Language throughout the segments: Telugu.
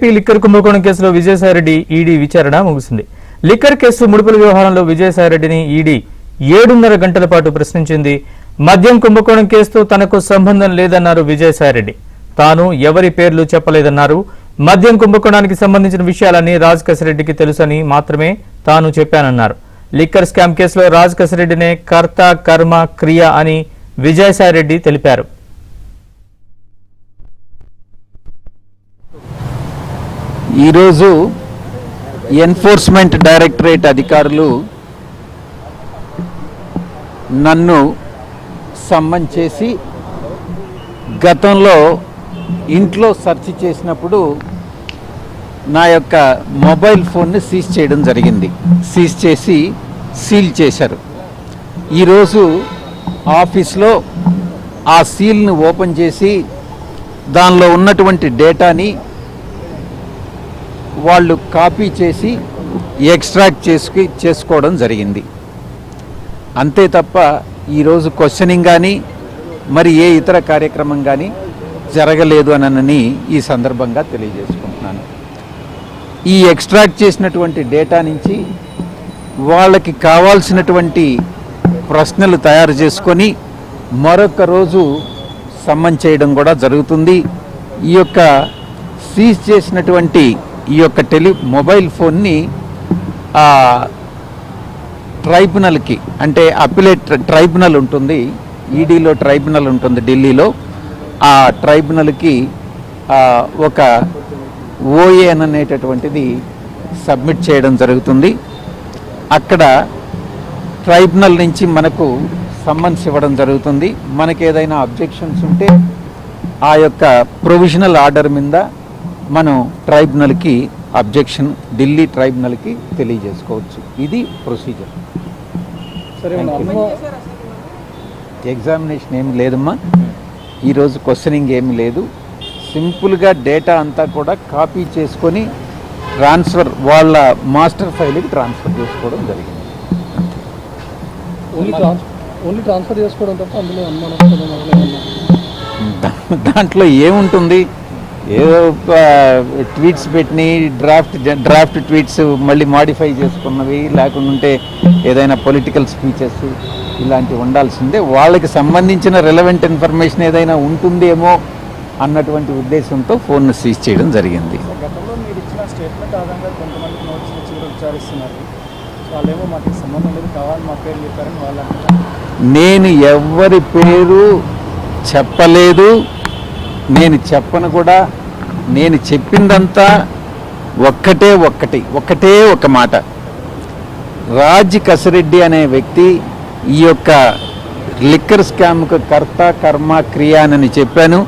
ఏపీ లిక్కర్ కుంభకోణం కేసులో విజయసాయిరెడ్డి ఈడీ విచారణ ముగిసింది. లిక్కర్ కేసు ముడుపుల వ్యవహారంలో విజయసాయిరెడ్డిని ఈడీ 7.5 గంటల పాటు ప్రశ్నించింది. మద్యం కుంభకోణం కేసుతో తనకు సంబంధం లేదన్నారు విజయసాయిరెడ్డి. తాను ఎవరి పేర్లు చెప్పలేదన్నారు. మద్యం కుంభకోణానికి సంబంధించిన విషయాలన్నీ రాజ్ కసిరెడ్డికి తెలుసని మాత్రమే తాను చెప్పానన్నారు. లిక్కర్ స్కామ్ కేసులో రాజ్ కసిరెడ్డినే కర్త కర్మ క్రియ అని విజయసాయిరెడ్డి తెలిపారు. ఈరోజు ఎన్ఫోర్స్మెంట్ డైరెక్టరేట్ అధికారులు నన్ను సమ్మన్ చేసి గతంలో ఇంట్లో సెర్చ్ చేసినప్పుడు నా యొక్క మొబైల్ ఫోన్ని సీజ్ చేయడం జరిగింది. సీజ్ చేసి సీల్ చేశారు. ఈరోజు ఆఫీస్లో ఆ సీల్ని ఓపెన్ చేసి దానిలో ఉన్నటువంటి డేటాని వాళ్ళు కాపీ చేసి ఎక్స్ట్రాక్ట్ చేసుకోవడం జరిగింది. అంతే తప్ప ఈరోజు క్వశ్చనింగ్ కానీ మరి ఏ ఇతర కార్యక్రమం కానీ జరగలేదు అని ఈ సందర్భంగా తెలియజేసుకుంటున్నాను. ఈ ఎక్స్ట్రాక్ట్ చేసినటువంటి డేటా నుంచి వాళ్ళకి కావాల్సినటువంటి ప్రశ్నలు తయారు చేసుకొని మరొక రోజు సమ్మన్ చేయడం కూడా జరుగుతుంది. ఈ యొక్క సీజ్ చేసినటువంటి ఈ యొక్క మొబైల్ ఫోన్ని ట్రైబ్యునల్కి, అంటే అపిలేట్ ట్రైబ్యునల్ ఉంటుంది, ఈడీలో ట్రైబ్యునల్ ఉంటుంది ఢిల్లీలో, ఆ ట్రైబ్యునల్కి ఒక ఓఏఎన్ అనేటటువంటిది సబ్మిట్ చేయడం జరుగుతుంది. అక్కడ ట్రైబ్యునల్ నుంచి మనకు సమ్మన్స్ ఇవ్వడం జరుగుతుంది. మనకి ఏదైనా అబ్జెక్షన్స్ ఉంటే ఆ యొక్క ప్రొవిజనల్ ఆర్డర్ మీద మనం ట్రైబ్యునల్కి అబ్జెక్షన్ ఢిల్లీ ట్రైబ్యునల్కి తెలియజేసుకోవచ్చు. ఇది ప్రొసీజర్. ఎగ్జామినేషన్ ఏమి లేదమ్మా, ఈరోజు క్వశ్చనింగ్ ఏమి లేదు. సింపుల్గా డేటా అంతా కూడా కాపీ చేసుకొని ట్రాన్స్ఫర్ వాళ్ళ మాస్టర్ ఫైల్కి ట్రాన్స్ఫర్ చేసుకోవడం జరిగింది. ఓన్లీ ట్రాన్స్ఫర్ చేసుకోవడం తప్ప అందులో దాంట్లో ఏముంటుంది? ఏదో ట్వీట్స్ పెట్టిన డ్రాఫ్ట్ ట్వీట్స్ మళ్ళీ మాడిఫై చేసుకున్నవి, లేకుంటే ఏదైనా పొలిటికల్ స్పీచెస్ ఇలాంటివి ఉండాల్సిందే. వాళ్ళకి సంబంధించిన రిలవెంట్ ఇన్ఫర్మేషన్ ఏదైనా ఉంటుందేమో అన్నటువంటి ఉద్దేశంతో ఫోన్ను సీజ్ చేయడం జరిగింది. గతంలో మీరు ఇచ్చిన స్టేట్మెంట్ ఆధారంగా కొంతమంది నోటీసులు ఇచ్చి విచారిస్తున్నారు. వాళ్ళేమో మాకు సంబంధం లేదు, కావాలి మా పేరు చెప్పారని వాళ్ళు అంటారు. నేను ఎవరి పేరు చెప్పలేదు, నేను చెప్పను కూడా. నేను చెప్పిందంతా ఒక్కటే ఒక మాట. రాజ్ కసిరెడ్డి అనే వ్యక్తి ఈ యొక్క లిక్కర్ స్కామ్కు కర్త కర్మ క్రియ అని చెప్పాను.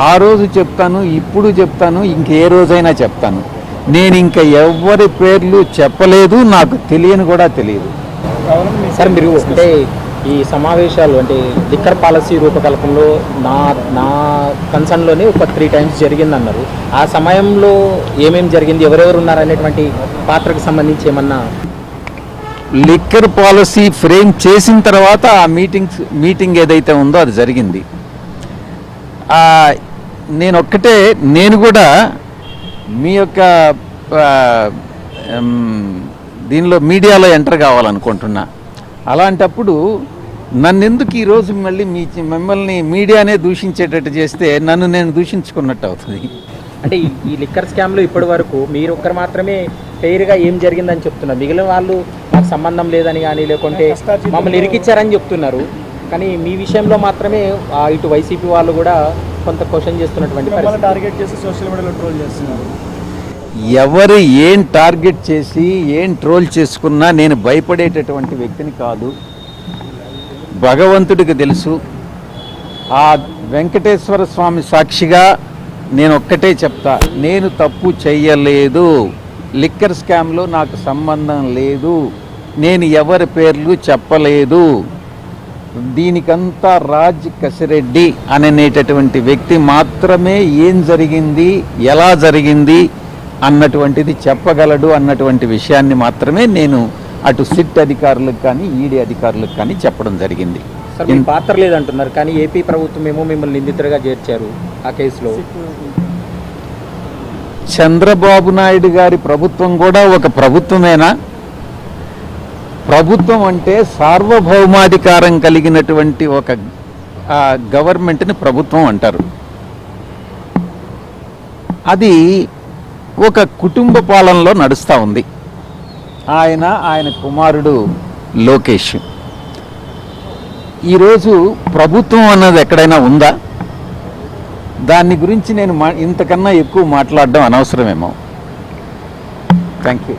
ఆ రోజు చెప్తాను, ఇప్పుడు చెప్తాను, ఇంకే రోజైనా చెప్తాను. నేను ఇంకా ఎవరి పేర్లు చెప్పలేదు, నాకు తెలియని కూడా తెలియదు. సార్, మీరు అంటే ఈ సమావేశాలు అంటే లిక్కర్ పాలసీ రూపకల్పనలో నా కన్సర్న్లోనే ఒక 3 times జరిగిందన్నారు. ఆ సమయంలో ఏమేమి జరిగింది, ఎవరెవరు ఉన్నారు అనేటువంటి పాత్రకు సంబంధించి ఏమన్నా? లిక్కర్ పాలసీ ఫ్రేమ్ చేసిన తర్వాత ఆ మీటింగ్ ఏదైతే ఉందో అది జరిగింది. నేను కూడా మీ యొక్క దీనిలో మీడియాలో ఎంటర్ కావాలనుకుంటున్నా. అలాంటప్పుడు నన్నెందుకు ఈరోజు మళ్ళీ మిమ్మల్ని మీడియానే దూషించేటట్టు చేస్తే నన్ను నేను దూషించుకున్నట్టు అవుతుంది. అంటే ఈ లిక్కర్ స్కామ్లో ఇప్పటి వరకు మీరు ఒక్కరు మాత్రమే ఫెయిర్గా ఏం జరిగిందని చెప్తున్నారు, మిగిలిన వాళ్ళు మాకు సంబంధం లేదని కానీ లేకుంటే మమ్మల్ని ఇరికిచ్చారని చెప్తున్నారు. కానీ మీ విషయంలో మాత్రమే ఇటు వైసీపీ వాళ్ళు కూడా కొంత క్వశ్చన్ చేస్తున్నటువంటి టార్గెట్ చేసి సోషల్ మీడియాలో ట్రోల్ చేస్తున్నారు. ఎవరు ఏం టార్గెట్ చేసి ఏం ట్రోల్ చేసుకున్నా నేను భయపడేటటువంటి వ్యక్తిని కాదు. భగవంతుడికి తెలుసు. ఆ వెంకటేశ్వర స్వామి సాక్షిగా నేను ఒక్కటే చెప్తా, నేను తప్పు చెయ్యలేదు. లిక్కర్ స్కామ్లో నాకు సంబంధం లేదు. నేను ఎవరి పేర్లు చెప్పలేదు. దీనికంతా రాజ్ కసిరెడ్డి అనేటటువంటి వ్యక్తి మాత్రమే ఏం జరిగింది, ఎలా జరిగింది అన్నటువంటిది చెప్పగలడు అన్నటువంటి విషయాన్ని మాత్రమే నేను అటు సిట్ అధికారులకు కానీ ఈడీ అధికారులకు కానీ చెప్పడం జరిగింది. సార్, మీ పాత్ర లేదంటున్నారు, కానీ ఏపీ ప్రభుత్వం ఏమో మిమ్మల్ని నిందితులుగా చేర్చారు ఆ కేసులో. చంద్రబాబు నాయుడు గారి ప్రభుత్వం కూడా ఒక ప్రభుత్వమేనా? ప్రభుత్వం అంటే సార్వభౌమాధికారం కలిగినటువంటి ఒక గవర్నమెంట్ని ప్రభుత్వం అంటారు. అది ఒక కుటుంబ పాలనలో నడుస్తూ ఉంది. ఆయన కుమారుడు లోకేష్. ఈరోజు ప్రభుత్వం అన్నది ఎక్కడైనా ఉందా? దాని గురించి నేను ఇంతకన్నా ఎక్కువ మాట్లాడడం అనవసరమేమో. Thank you.